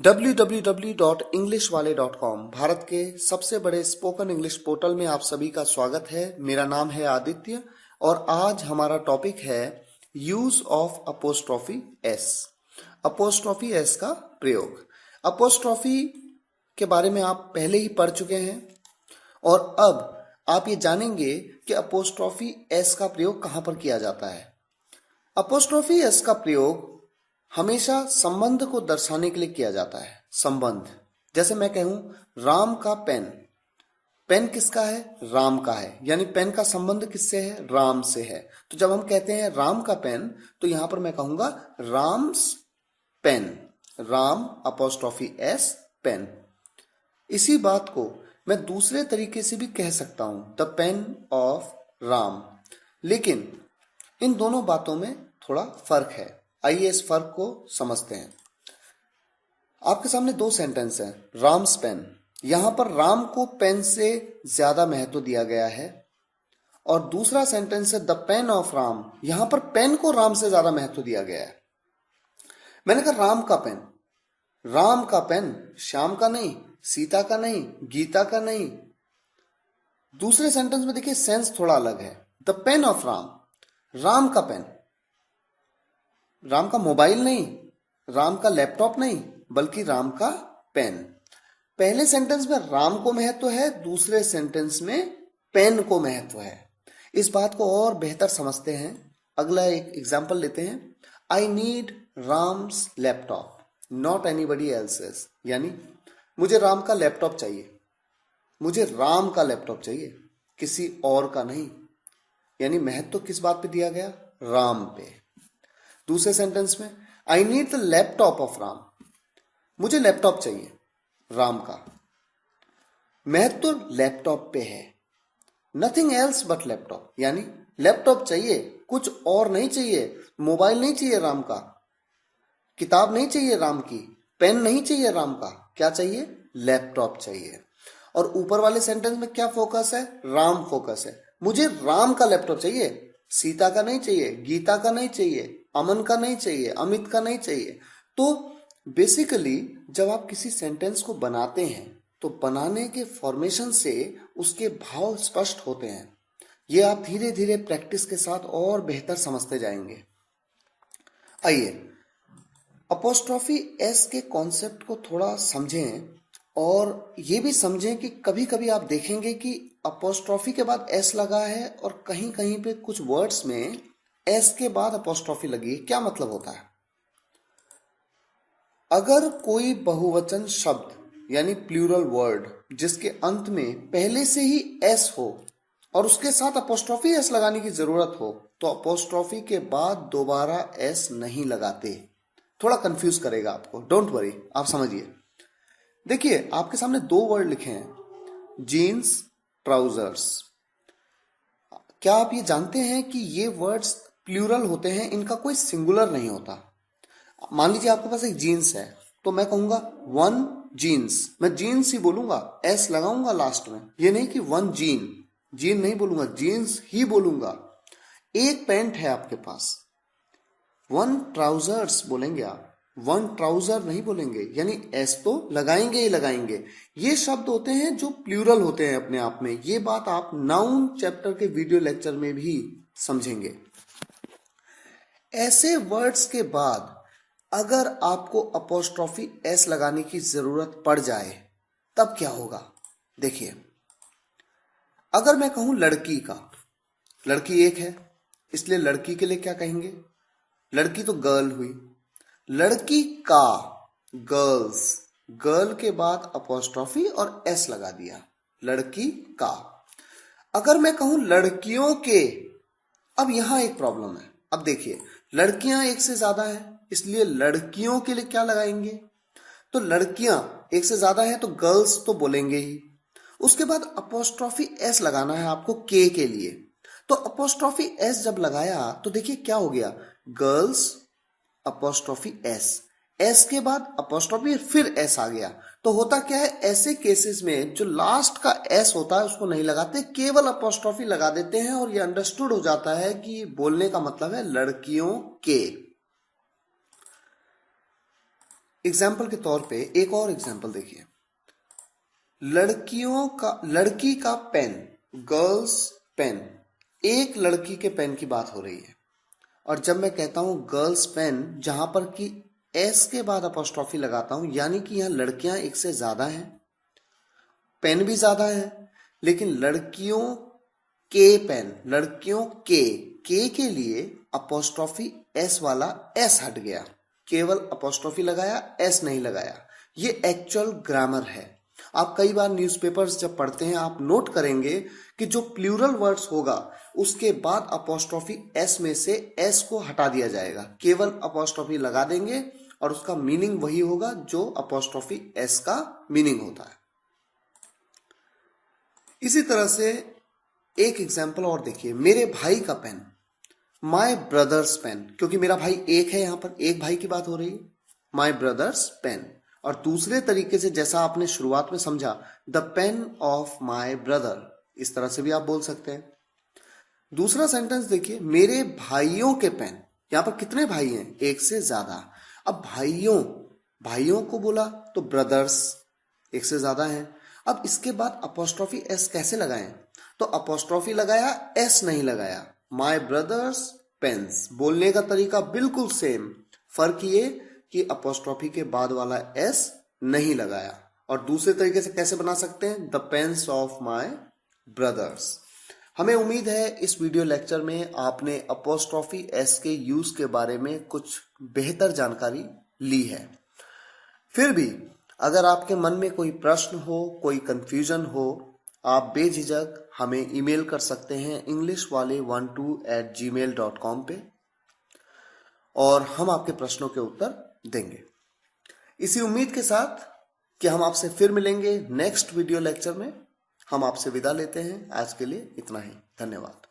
www.englishwale.com Bharat के सबसे बड़े स्पोकन इंग्लिश पोर्टल में आप सभी का स्वागत है। मेरा नाम है आदित्य और आज हमारा टॉपिक है use of apostrophe S. Apostrophe S का प्रयोग। अपोस्ट्रोफी के बारे में आप पहले ही पढ़ चुके हैं और अब आप ये जानेंगे कि अपोस्ट्रोफी एस का प्रयोग कहां पर किया जाता है। अपोस्ट्रोफी एस का प्रयोग हमेशा संबंध को दर्शाने के लिए किया जाता है। संबंध, जैसे मैं कहूं राम का पेन। पेन किसका है? राम का है, यानी पेन का संबंध किससे है? राम से है। तो जब हम कहते हैं राम का पेन, तो यहां पर मैं कहूंगा Ram's pen. Ram apostrophe S pen. इसी बात को मैं दूसरे तरीके से भी कह सकता हूं, द पेन ऑफ राम। लेकिन इन दोनों बातों में थोड़ा फर्क है। आइए इस फर्क को समझते हैं। आपके सामने दो सेंटेंस हैं। राम्स पेन, यहां पर राम को पेन से ज्यादा महत्व दिया गया है, और दूसरा सेंटेंस है द पेन ऑफ राम, यहां पर पेन को राम से ज्यादा महत्व दिया गया है। मैंने कहा राम का पेन। राम का पेन श्याम का नहीं, सीता का नहीं, गीता का नहीं। दूसरे सेंटेंस में देखिए सेंस थोड़ा अलग है। The pain of Ram, Ram का पेन। राम का मोबाइल नहीं, राम का लैपटॉप नहीं, बल्कि राम का पेन। पहले सेंटेंस में राम को महत्व है, दूसरे सेंटेंस में पेन को महत्व है। इस बात को और बेहतर समझते हैं। अगला एक एग्जांपल लेते हैं। I need Ram's laptop, not anybody else's. यानी मुझे राम का लैपटॉप चाहिए, मुझे राम का लैपटॉप चाहिए, किसी और का नहीं। यानी महत्व किस बात पे दिया गया? राम पे। दूसरे सेंटेंस में I need the laptop off Ram, मुझे लैपटॉप चाहिए राम का। महत्व लैपटॉप पे है, नथिंग एल्स बट लैपटॉप। यानी लैपटॉप चाहिए, कुछ और नहीं चाहिए। मोबाइल नहीं चाहिए राम का, किताब नहीं चाहिए राम की, पेन नहीं चाहिए राम का। क्या चाहिए? लैपटॉप चाहिए। और ऊपर वाले सेंटेंस में क्या फोकस है? राम फोकस है। मुझे राम का लैपटॉप चाहिए, सीता का नहीं चाहिए, गीता का नहीं चाहिए, अमन का नहीं चाहिए, अमित का नहीं चाहिए। तो बेसिकली जब आप किसी सेंटेंस को बनाते हैं तो बनाने के फॉर्मेशन से उसके भाव स्पष्ट होते हैं। ये आप धीरे धीरे प्रैक्टिस के साथ और बेहतर समझते जाएंगे। आइए अपोस्ट्रोफी एस के कॉन्सेप्ट को थोड़ा समझें और ये भी समझें कि कभी कभी आप देखेंगे कि अपोस्ट्रोफी के बाद एस लगा है और कहीं कहीं पे कुछ वर्ड्स में एस के बाद अपोस्ट्रोफी लगी है। क्या मतलब होता है? अगर कोई बहुवचन शब्द यानी प्लूरल वर्ड जिसके अंत में पहले से ही एस हो और उसके साथ अपोस्ट्रोफी एस लगाने की जरूरत हो, तो अपोस्ट्रोफी के बाद दोबारा एस नहीं लगाते। थोड़ा कंफ्यूज करेगा आपको, डोंट वरी, आप समझिए। देखिए आपके सामने दो वर्ड लिखे हैं, जीन्स, ट्राउजर्स। क्या आप ये जानते हैं कि ये वर्ड्स प्लूरल होते हैं, इनका कोई सिंगुलर नहीं होता। मान लीजिए आपके पास एक जीन्स है, तो मैं कहूंगा वन जीन्स। मैं जीन्स ही बोलूंगा, एस लगाऊंगा लास्ट में। ये नहीं कि वन जीन, जीन नहीं बोलूंगा, जीन्स ही बोलूंगा। एक पैंट है आपके पास, वन ट्राउजर्स बोलेंगे आप, वन ट्राउजर नहीं बोलेंगे। यानी एस तो लगाएंगे ही लगाएंगे। ये शब्द होते हैं जो प्लूरल होते हैं अपने आप में। ये बात आप नाउन चैप्टर के वीडियो लेक्चर में भी समझेंगे। ऐसे वर्ड्स के बाद अगर आपको अपोस्ट्रोफी एस लगाने की जरूरत पड़ जाए तब क्या होगा? देखिए अगर मैं कहूं लड़की का, लड़की एक है इसलिए लड़की के लिए क्या कहेंगे? लड़की तो गर्ल हुई। लड़की का, गर्ल्स, गर्ल के बाद अपोस्ट्रोफी और एस लगा दिया, लड़की का। अगर मैं कहूं लड़कियों के, अब यहां एक प्रॉब्लम है। अब देखिए लड़कियां एक से ज्यादा है इसलिए लड़कियों के लिए क्या लगाएंगे? तो लड़कियां एक से ज्यादा है तो गर्ल्स तो बोलेंगे ही। उसके बाद अपोस्ट्रोफी एस लगाना है आपको के लिए। तो अपोस्ट्रोफी एस जब लगाया तो देखिए क्या हो गया? गर्ल्स अपोस्ट्रोफी एस, एस के बाद अपोस्ट्रोफी फिर एस आ गया। तो होता क्या है, ऐसे केसेस में जो लास्ट का एस होता है उसको नहीं लगाते, केवल अपोस्ट्रोफी लगा देते हैं और ये अंडरस्टूड हो जाता है कि बोलने का मतलब है लड़कियों के। एग्जाम्पल के तौर पे एक और एग्जाम्पल देखिए, लड़की का पेन, गर्ल्स पेन। एक लड़की के पेन की बात हो रही है, और जब मैं कहता हूं गर्ल्स पेन, जहां पर कि एस के बाद अपोस्ट्रोफी लगाता हूं, यानी कि यहां लड़कियां एक से ज्यादा हैं, पेन भी ज्यादा है, लेकिन लड़कियों के पेन, लड़कियों के लिए अपोस्ट्रोफी एस वाला एस हट गया, केवल अपोस्ट्रोफी लगाया, एस नहीं लगाया। ये एक्चुअल ग्रामर है। आप कई बार न्यूज़पेपर्स जब पढ़ते हैं, आप नोट करेंगे कि जो प्लूरल वर्ड्स होगा उसके बाद अपोस्ट्रोफी एस में से एस को हटा दिया जाएगा, केवल अपोस्ट्रोफी लगा देंगे और उसका मीनिंग वही होगा जो अपोस्ट्रोफी एस का मीनिंग होता है। इसी तरह से एक एग्जाम्पल और देखिए, मेरे भाई का पेन, माई ब्रदर्स पेन, क्योंकि मेरा भाई एक है, यहां पर एक भाई की बात हो रही है, माई ब्रदर्स पेन। और दूसरे तरीके से, जैसा आपने शुरुआत में समझा, the pain of my brother, इस तरह से भी आप बोल सकते हैं। दूसरा सेंटेंस देखिए, मेरे भाइयों के पेन। यहां पर कितने भाई हैं? एक से ज्यादा। अब भाइयों को बोला तो ब्रदर्स, एक से ज्यादा है। अब इसके बाद अपोस्ट्रोफी एस कैसे लगाएं? तो अपोस्ट्रोफी लगाया, एस नहीं लगाया। माई ब्रदर्स पेन्स, बोलने का तरीका बिल्कुल सेम, फर्क ये कि अपोस्ट्रोफी के बाद वाला एस नहीं लगाया। और दूसरे तरीके से कैसे बना सकते हैं? The pains of my brothers. हमें उम्मीद है इस वीडियो लेक्चर में आपने अपोस्ट्रोफी एस के यूज के बारे में कुछ बेहतर जानकारी ली है। फिर भी अगर आपके मन में कोई प्रश्न हो, कोई कंफ्यूजन हो, आप बेझिझक हमें ईमेल कर सकते हैं englishwale12@gmail.com पे, और हम आपके प्रश्नों के उत्तर देंगे। इसी उम्मीद के साथ कि हम आपसे फिर मिलेंगे नेक्स्ट वीडियो लेक्चर में, हम आपसे विदा लेते हैं। आज के लिए इतना ही, धन्यवाद।